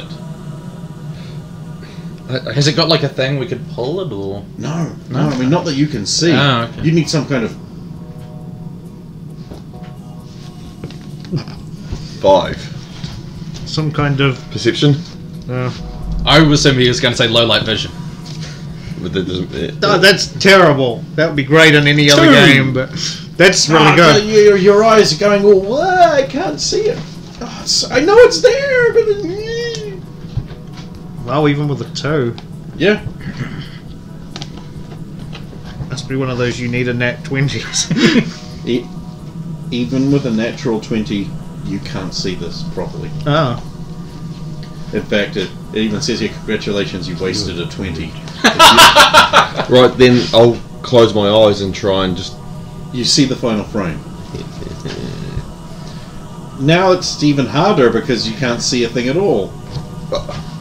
Has it got like a thing we could pull it, or...? No, I mean, not that you can see. Oh, okay. You need some kind of... 5. Some kind of... Perception? I was assuming he was going to say low light vision. But that doesn't... Oh, that's terrible. That would be great in any other 2. game, but that's really good. Your eyes are going, oh, I can't see it. Oh, I know it's there, but... Well, even with a 2. Yeah. Must be one of those you need a nat 20s. Even with a natural 20, you can't see this properly. Oh. In fact, it even says here, congratulations, you wasted a 20. Right, then I'll close my eyes and try and just... You see the final frame. Now it's even harder because you can't see a thing at all.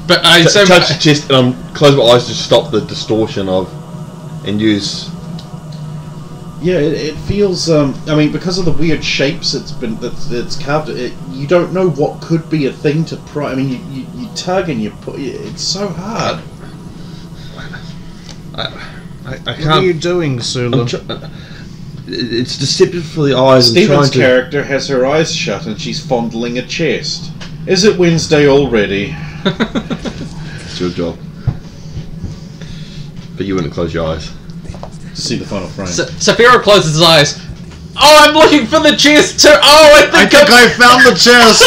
But I touch the chest and I'm close my eyes to stop the distortion of... And use... Yeah, it feels. I mean, because of the weird shapes it's carved. You don't know what could be a thing to pry. I mean, you tug and you put. It's so hard. I What can't... are you doing, Sulan? It's deceptive for the eyes. Stephen's character has her eyes shut and she's fondling a chest. Is it Wednesday already? It's your job. But you wouldn't close your eyes. To see the final frame. Saphira closes his eyes. Oh, I'm looking for the chest too. Oh, I think I found the chest.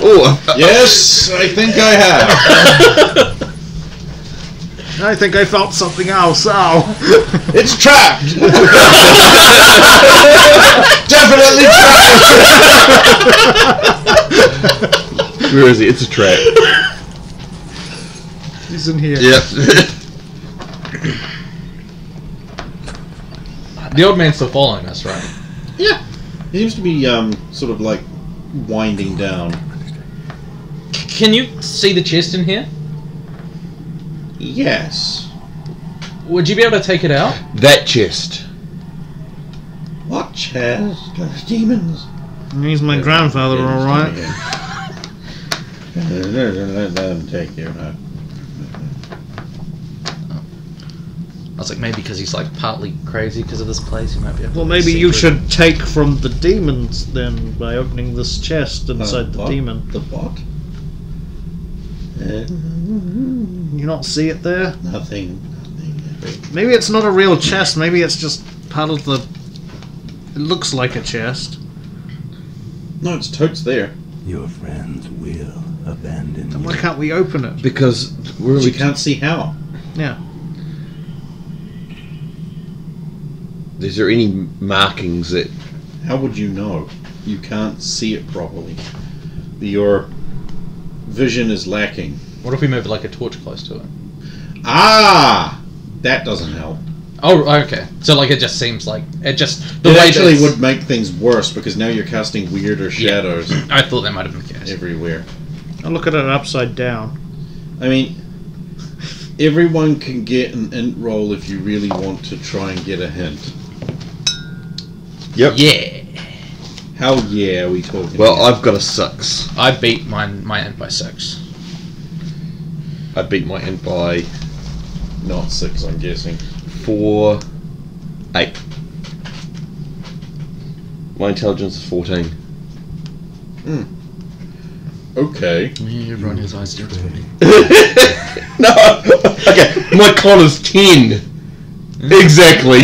Oh, Yes, I think I have. I think I felt something else. Oh. It's trapped. Definitely trapped. where is he? It's a trap. He's in here. Yep. The old man's still following us, right? Yeah. He seems to be sort of like winding down. Can you see the chest in here? Yes. Would you be able to take it out? That chest. What chest? Demons. He's my grandfather, alright. Let them take you. I was like, maybe because he's like partly crazy because of this place, he might be able to... Well, maybe you should take from the demons then by opening this chest inside the what? demon. The what? You not see it there? Nothing. Maybe it's not a real chest. Maybe it's just part of the... It looks like a chest. No, it's totes there. Your friends will abandon Then you. why can't we open it? Because where are You we? can't see how. Yeah. Is there any markings that? How would you know? You can't see it properly. Your vision is lacking. What if we move like a torch close to it? Ah! That doesn't help. Oh, okay. So like it just seems like... It just... It actually would make things worse because now you're casting weirder shadows I thought that might have been the case. everywhere. I'll look at it upside down. I mean, everyone can get an int roll if you really want to try and get a hint. Yep. Yeah. How yeah are we talking Well, about? I've got a 6. I beat my int by 6. I beat my int by Not 6, I'm guessing. 4, 8. My intelligence is 14. Okay. Everyone has eyes different. No! Okay, my con is 10. Exactly.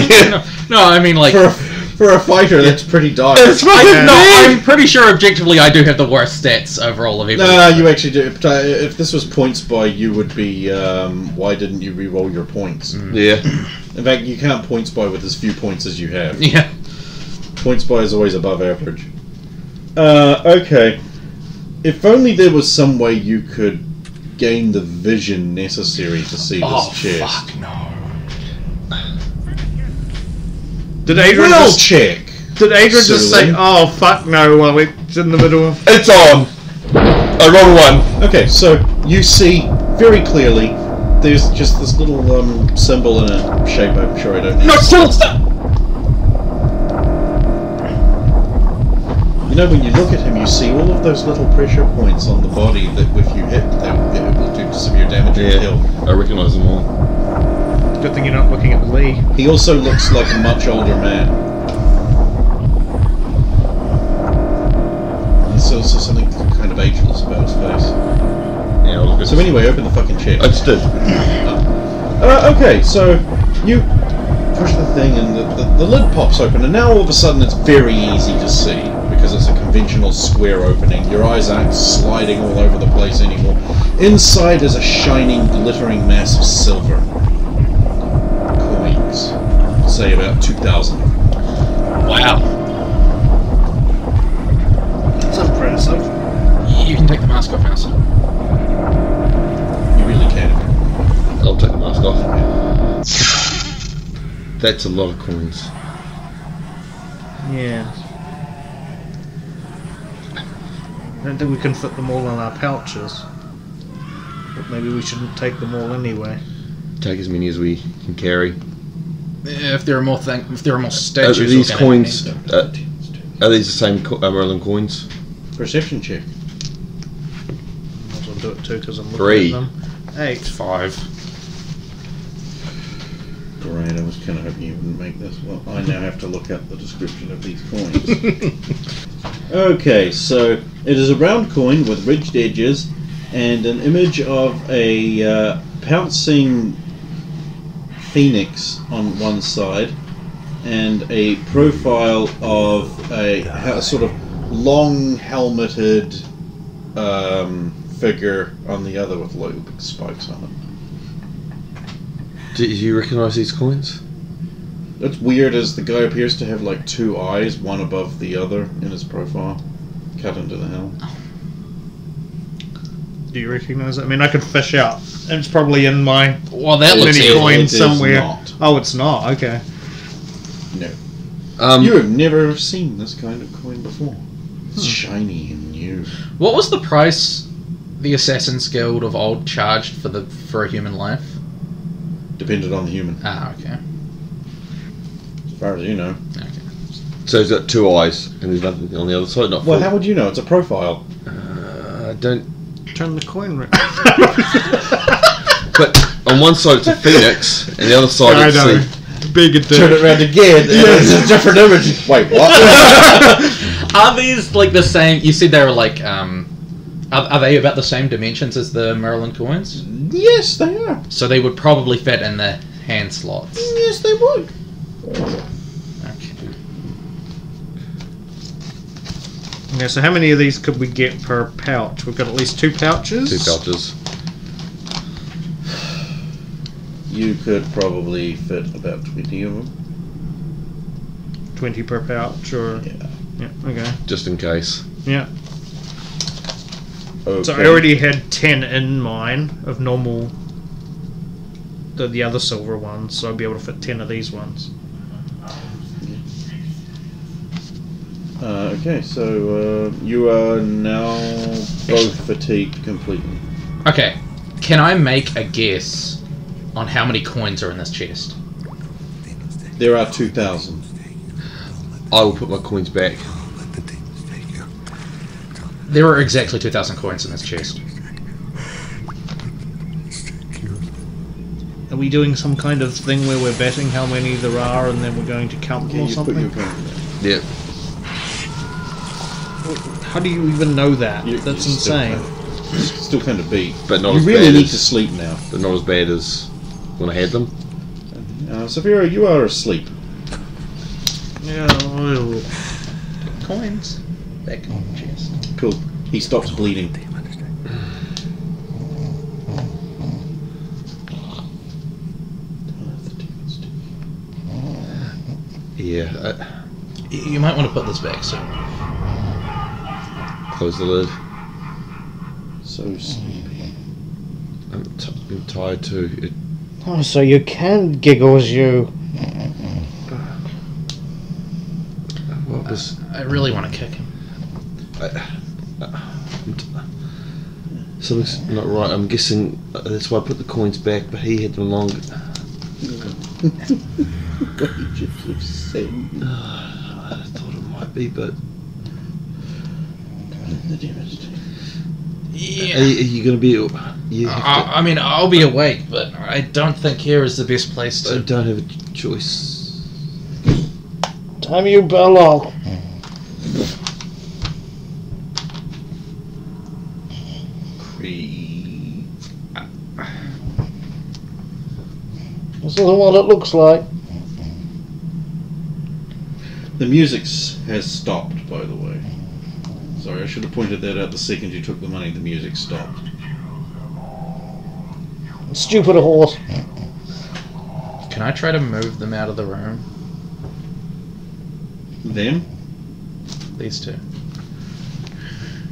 No, I mean, like... For a fighter, that's pretty dire. I'm pretty sure objectively I do have the worst stats overall of everyone. No, you actually do. If this was points by, you would be, why didn't you re-roll your points? Yeah. In fact, you can't points by with as few points as you have. Yeah. Points by is always above average. Okay. If only there was some way you could gain the vision necessary to see this chest. Fuck no. Did Adrian check. Did Adrian just say, Sulan. "Oh fuck no"? While it's in the middle of. It's on! I rolled a 1. Okay, so you see very clearly there's just this little symbol in a shape I'm sure I don't know. No, stop! You know, when you look at him, you see all of those little pressure points on the body that if you hit, it will do severe damage and kill. I recognise them all. Good thing you're not looking at Lee. He also looks like a much older man. There's also something kind of ageless about his face. Yeah, I'll look at So anyway, open the fucking chest. I just did. Okay, so you push the thing and the lid pops open, and now all of a sudden it's very easy to see because it's a conventional square opening. Your eyes aren't sliding all over the place anymore. Inside is a shining, glittering mass of silver. Coins. Say about 2,000. Wow. That's impressive. You can take the mask off now, sir. You really can. I'll take the mask off. That's a lot of coins. Yeah. I don't think we can fit them all in our pouches. But maybe we shouldn't take them all anyway. Take as many as we can carry. If there are more statues, Are these we're gonna coins? need them. Are these the same Merlin coins? Perception check. Might as well do it too because I'm looking 3. at them. 8. 5. Great, I was kind of hoping you wouldn't make this. Well, I now have to look up the description of these coins. Okay, so it is a round coin with ridged edges and an image of a pouncing phoenix on one side and a profile of a sort of long helmeted figure on the other with little big spikes on it. Do you recognise these coins? What's weird is the guy appears to have like 2 eyes, one above the other in his profile, cut into the helm. Do you recognise it? I mean, I could fish out. It's probably in my Well, that looks mini evil. coin It is somewhere. not. Oh, it's not. Okay. No. Um, You have never seen this kind of coin before. It's shiny and new. What was the price the Assassin's Guild of old charged for a human life? Depended on the human, Ah, okay. as far as you know. Okay. so he's got 2 eyes, and there's nothing on the other side. Not Well, full. how would you know? It's a profile. I don't. Turn the coin round. But on one side it's a phoenix, and the other side I it's know. the. Big and Turn it around again, and it's a different image. Wait, what? Are these like the same? You said they were like, are they about the same dimensions as the Merlin coins? Yes, they are. So they would probably fit in the hand slots. Yes, they would. Okay. Yeah, so how many of these could we get per pouch? We've got at least 2 pouches. 2 pouches. You could probably fit about 20 of them. 20 per pouch, or Yeah. okay, Just in case. yeah. Okay. So I already had 10 in mine of normal. The other silver ones, so I'd be able to fit 10 of these ones. Okay, so you are now both fatigued completely. Okay. Can I make a guess on how many coins are in this chest? There are 2,000. I will put my coins back. There are exactly 2,000 coins in this chest. Are we doing some kind of thing where we're betting how many there are and then we're going to count them or You just put something? your coin back. Yep. How do you even know that? You- That's you still insane. Still kind of beat. But not You as really bad need as- to sleep now. But not as bad as when I had them. Saphira, you are asleep. Yeah. Coins. Back on the chest. Cool. He stops bleeding. Yeah, You might want to put this back soon. close the lid. So sleepy. I'm tired too. Oh, so you can giggle as you. What was... I really want to kick him. Something's not right. I'm guessing that's why I put the coins back, but he had them longer. I thought it might be, but... Yeah. Are you going to be... You I mean, I'll be awake, but I don't think here is the best place I to... don't have a choice. Time you bellow. This isn't what it looks like. The music has stopped, by the way. Sorry, I should have pointed that out the second you took the money. The music stopped. Stupid horse. Can I try to move them out of the room? Them? These two.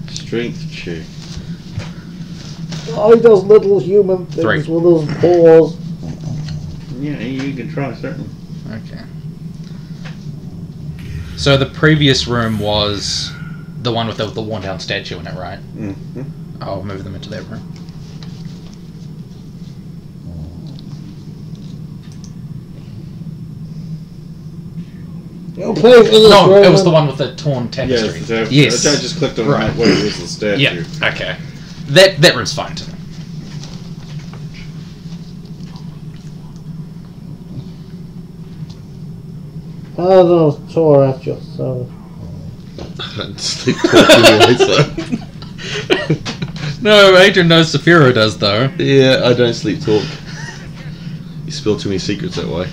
Strength check. Oh, he does little human things 3. with his paws. Yeah, you can try, certainly. Okay. So the previous room was the one with the worn down statue in it, right? Mm-hmm. I'll move them into that room. You'll pay for this, No, it was Roman. the one with the torn tapestry. Yes. I just clicked on Right. that. What it was, the statue. Yeah. Okay. That room's fine to me. I don't tore at you, so. I don't sleep talking anyway, so... No, Adrian knows Saphira does, though. Yeah, I don't sleep talk. You spill too many secrets that way.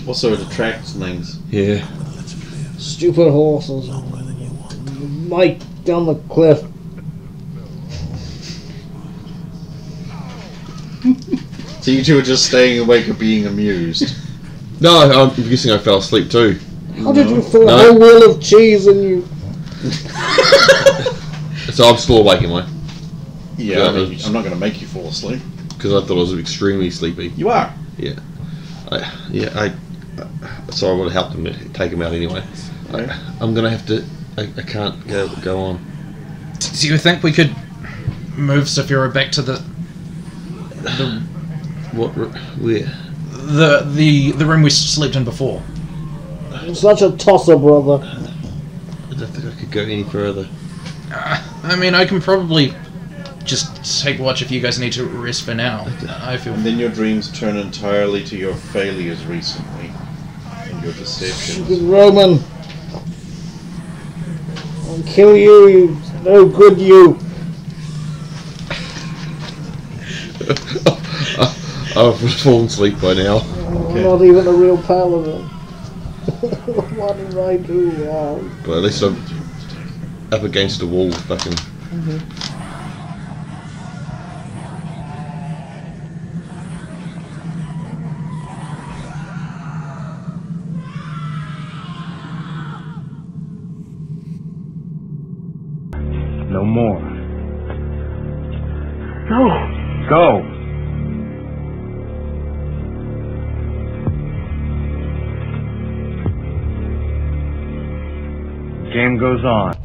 Also, it attracts things. Yeah. Stupid horses. Mike down the cliff. So you two are just staying awake or being amused. No, I'm guessing I fell asleep too. How did you throw No. a whole wheel of cheese in you? So I'm still awake, am I? Yeah, I mean, I'm not going to make you fall asleep. Because I thought I was extremely sleepy. You are. Yeah. So I would have helped him take him out anyway. Okay. I'm gonna have to. I can't go on. Do you think we could move Saphira back to the What? Where? the room we slept in before? Such a tosser, brother. I don't think I could go any further. I mean, I can probably just take watch if you guys need to rest for now. I feel. And then your dreams turn entirely to your failures recently. And your deceptions. Stupid Roman. I'll kill you, you no good you. I've fallen asleep by now. I'm not even a real paladin. What did I do wrong? But at least I'm up against the wall, fucking. No more. Go! Game goes on.